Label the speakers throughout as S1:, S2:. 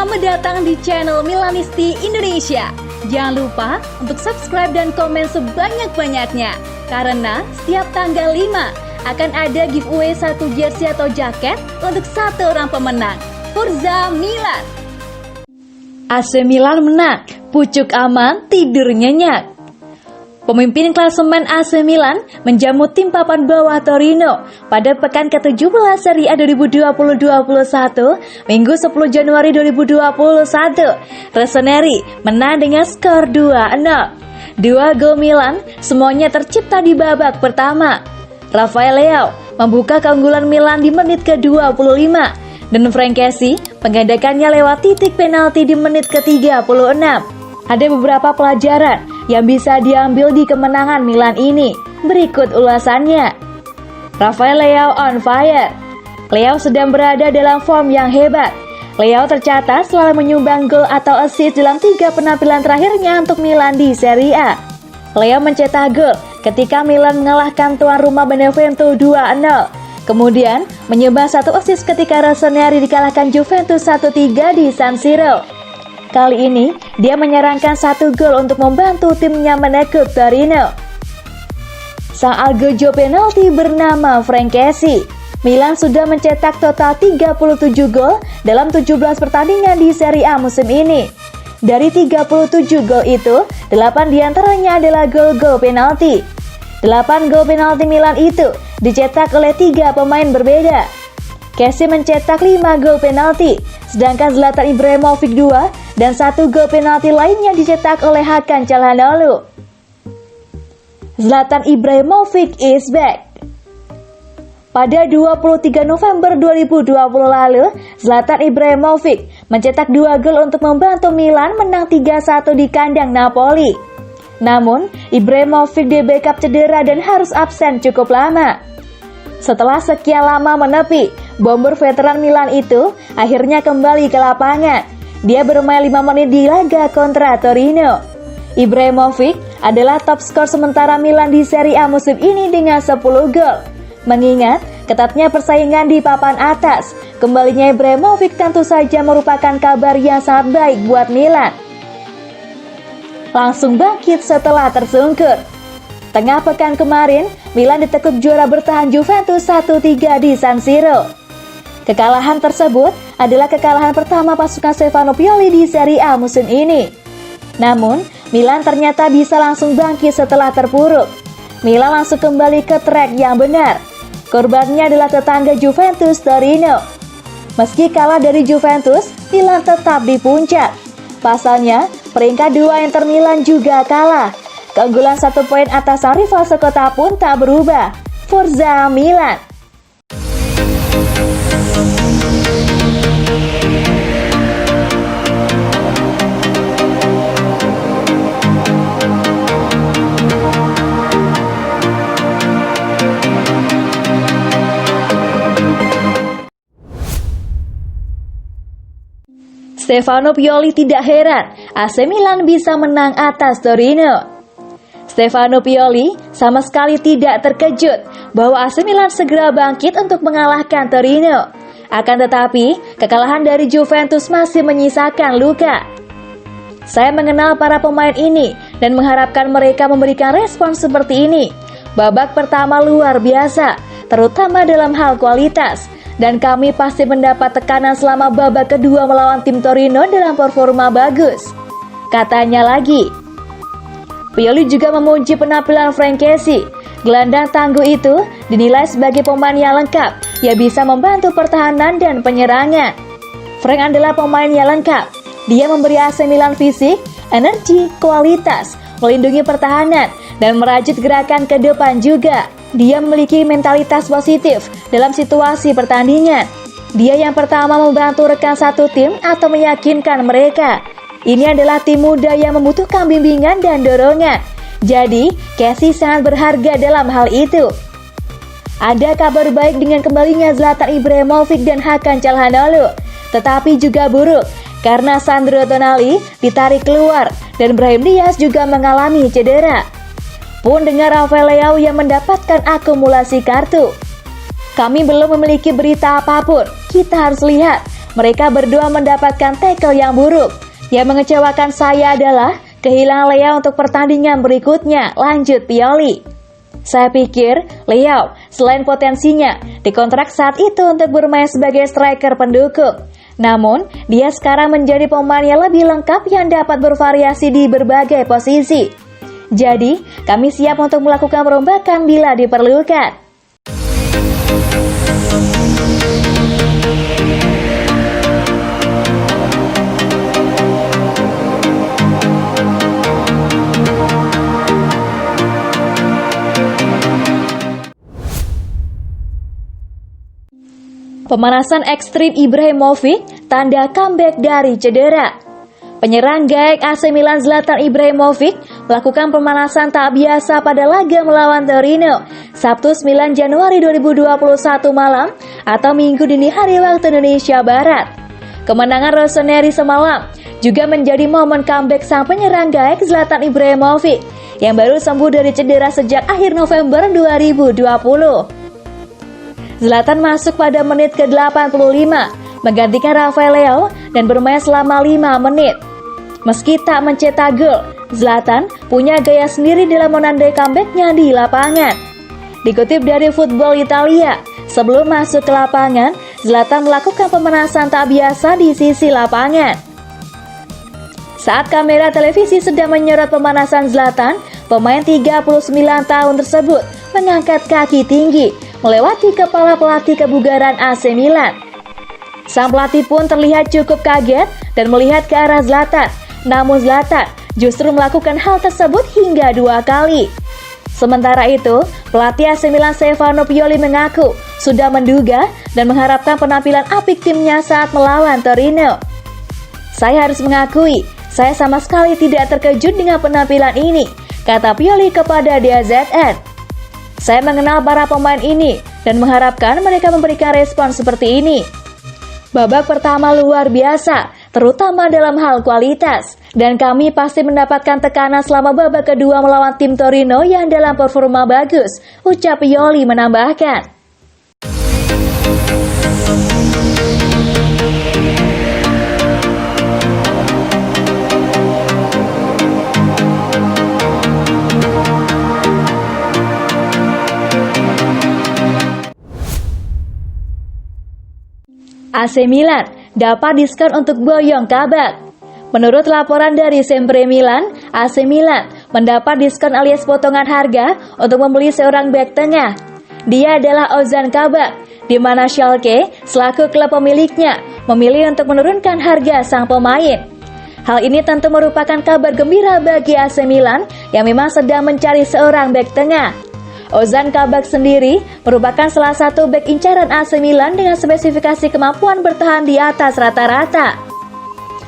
S1: Selamat datang di channel Milanisti Indonesia. Jangan lupa untuk subscribe dan komen sebanyak-banyaknya, karena setiap tanggal 5 akan ada giveaway satu jersey atau jaket untuk satu orang pemenang. Forza Milan. AC Milan menang, pucuk aman, tidur nyenyak. Pemimpin klasemen AC Milan menjamu tim papan bawah Torino pada pekan ke-17 Serie A 2020-2021 Minggu 10 Januari 2021. Rossoneri menang dengan skor 2-0. Dua gol Milan semuanya tercipta di babak pertama. Rafael Leao membuka keunggulan Milan di menit ke-25 dan Frankesi menggandakannya lewat titik penalti di menit ke-36. Ada beberapa pelajaran yang bisa diambil di kemenangan Milan ini. Berikut ulasannya. Rafael Leao on fire. Leao sedang berada dalam form yang hebat. Leao tercatat selalu menyumbang gol atau assist dalam 3 penampilan terakhirnya untuk Milan di Serie A. Leao mencetak gol ketika Milan mengalahkan tuan rumah Benevento 2-0. Kemudian menyumbang 1 assist ketika Rossoneri dikalahkan Juventus 1-3 di San Siro. Kali ini, dia menyerangkan 1 gol untuk membantu timnya menekuk Torino. Sang algojo penalti bernama Frankesi. Milan sudah mencetak total 37 gol dalam 17 pertandingan di Serie A musim ini. Dari 37 gol itu, 8 diantaranya adalah gol-gol penalti. 8 gol penalti Milan itu dicetak oleh 3 pemain berbeda. Kessie mencetak 5 gol penalti, sedangkan Zlatan Ibrahimovic 2 dan 1 gol penalti lainnya dicetak oleh Hakan Çalhanoğlu. Zlatan Ibrahimovic is back. Pada 23 November 2020 lalu, Zlatan Ibrahimovic mencetak 2 gol untuk membantu Milan menang 3-1 di kandang Napoli. Namun, Ibrahimovic di-backup cedera dan harus absen cukup lama. Setelah sekian lama menepi, bomber veteran Milan itu akhirnya kembali ke lapangan. Dia bermain 5 menit di laga kontra Torino. Ibrahimovic adalah top skor sementara Milan di Serie A musim ini dengan 10 gol. Mengingat ketatnya persaingan di papan atas, kembalinya Ibrahimovic tentu saja merupakan kabar yang sangat baik buat Milan. Langsung bangkit setelah tersungkur. Tengah pekan kemarin, Milan ditekuk juara bertahan Juventus 1-3 di San Siro. Kekalahan tersebut adalah kekalahan pertama pasukan Stefano Pioli di Serie A musim ini. Namun, Milan ternyata bisa langsung bangkit setelah terpuruk. Milan langsung kembali ke trek yang benar. Korbannya adalah tetangga Juventus Torino. Meski kalah dari Juventus, Milan tetap di puncak. Pasalnya, peringkat 2 Inter Milan juga kalah. Keunggulan 1 poin atas sang rival sekota pun tak berubah. Forza Milan. Stefano Pioli tidak heran AC Milan bisa menang atas Torino. Stefano Pioli sama sekali tidak terkejut bahwa AC Milan segera bangkit untuk mengalahkan Torino. Akan tetapi, kekalahan dari Juventus masih menyisakan luka. Saya mengenal para pemain ini dan mengharapkan mereka memberikan respon seperti ini. Babak pertama luar biasa, terutama dalam hal kualitas. Dan kami pasti mendapat tekanan selama babak kedua melawan tim Torino dalam performa bagus. Katanya lagi. Pioli juga memuji penampilan Frankesi. Gelandang tangguh itu dinilai sebagai pemain yang lengkap, yang bisa membantu pertahanan dan penyerangan. Frank adalah pemain yang lengkap. Dia memberi AC Milan fisik, energi, kualitas, melindungi pertahanan, dan merajut gerakan ke depan juga. Dia memiliki mentalitas positif dalam situasi pertandingan. Dia yang pertama membantu rekan satu tim atau meyakinkan mereka. Ini adalah tim muda yang membutuhkan bimbingan dan dorongan. Jadi, Kessie sangat berharga dalam hal itu. Ada kabar baik dengan kembalinya Zlatan Ibrahimovic dan Hakan Çalhanoğlu. Tetapi juga buruk, karena Sandro Tonali ditarik keluar dan Brahim Diaz juga mengalami cedera. Pun dengan Rafael Leao yang mendapatkan akumulasi kartu. Kami belum memiliki berita apapun. Kita harus lihat mereka berdua mendapatkan tackle yang buruk. Yang mengecewakan saya adalah kehilangan Leo untuk pertandingan berikutnya, lanjut Pioli. Saya pikir Leo selain potensinya dikontrak saat itu untuk bermain sebagai striker pendukung. Namun, dia sekarang menjadi pemain yang lebih lengkap yang dapat bervariasi di berbagai posisi. Jadi, kami siap untuk melakukan perombakan bila diperlukan. Pemanasan ekstrim Ibrahimovic, tanda comeback dari cedera. Penyerang gaek AC Milan Zlatan Ibrahimovic melakukan pemanasan tak biasa pada laga melawan Torino, Sabtu 9 Januari 2021 malam atau Minggu dini hari waktu Indonesia Barat. Kemenangan Rossoneri semalam juga menjadi momen comeback sang penyerang gaek Zlatan Ibrahimovic yang baru sembuh dari cedera sejak akhir November 2020. Zlatan masuk pada menit ke-85, menggantikan Rafael Leo dan bermain selama 5 menit. Meski tak mencetak gol, Zlatan punya gaya sendiri dalam menandai comeback-nya di lapangan. Dikutip dari Football Italia, sebelum masuk ke lapangan, Zlatan melakukan pemanasan tak biasa di sisi lapangan. Saat kamera televisi sedang menyorot pemanasan Zlatan, pemain 39 tahun tersebut mengangkat kaki tinggi, melewati kepala pelatih kebugaran AC Milan. Sang pelatih pun terlihat cukup kaget dan melihat ke arah Zlatan. Namun Zlatan justru melakukan hal tersebut hingga 2 kali. Sementara itu, pelatih AC Milan Stefano Pioli mengaku sudah menduga dan mengharapkan penampilan apik timnya saat melawan Torino. Saya harus mengakui, saya sama sekali tidak terkejut dengan penampilan ini, kata Pioli kepada DAZN. Saya mengenal para pemain ini dan mengharapkan mereka memberikan respon seperti ini. Babak pertama luar biasa, terutama dalam hal kualitas. Dan kami pasti mendapatkan tekanan selama babak kedua melawan tim Torino yang dalam performa bagus, ucap Pioli menambahkan. AC Milan dapat diskon untuk Boyong Kabak. Menurut laporan dari Sempre Milan, AC Milan mendapat diskon alias potongan harga untuk membeli seorang bek tengah. Dia adalah Ozan Kabak, di mana Schalke selaku klub pemiliknya memilih untuk menurunkan harga sang pemain. Hal ini tentu merupakan kabar gembira bagi AC Milan yang memang sedang mencari seorang bek tengah. Ozan Kabak sendiri merupakan salah satu bek incaran AC Milan dengan spesifikasi kemampuan bertahan di atas rata-rata.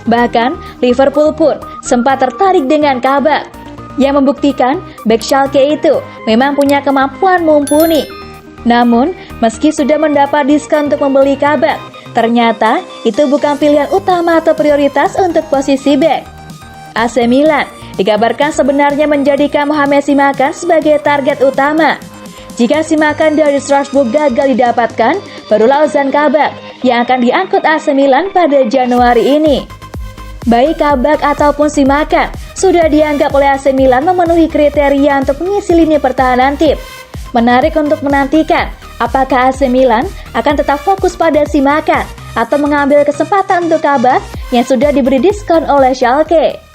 S1: Bahkan, Liverpool pun sempat tertarik dengan Kabak, yang membuktikan bek Schalke itu memang punya kemampuan mumpuni. Namun, meski sudah mendapat diskon untuk membeli Kabak, ternyata itu bukan pilihan utama atau prioritas untuk posisi bek. AC Milan dikabarkan sebenarnya menjadikan Mohamed Simakan sebagai target utama. Jika Simakan dari Strasbourg gagal didapatkan, barulah Ozan Kabak yang akan diangkut AC Milan pada Januari ini. Baik Kabak ataupun Simakan sudah dianggap oleh AC Milan memenuhi kriteria untuk mengisi lini pertahanan tim. Menarik untuk menantikan apakah AC Milan akan tetap fokus pada Simakan atau mengambil kesempatan untuk Kabak yang sudah diberi diskon oleh Schalke.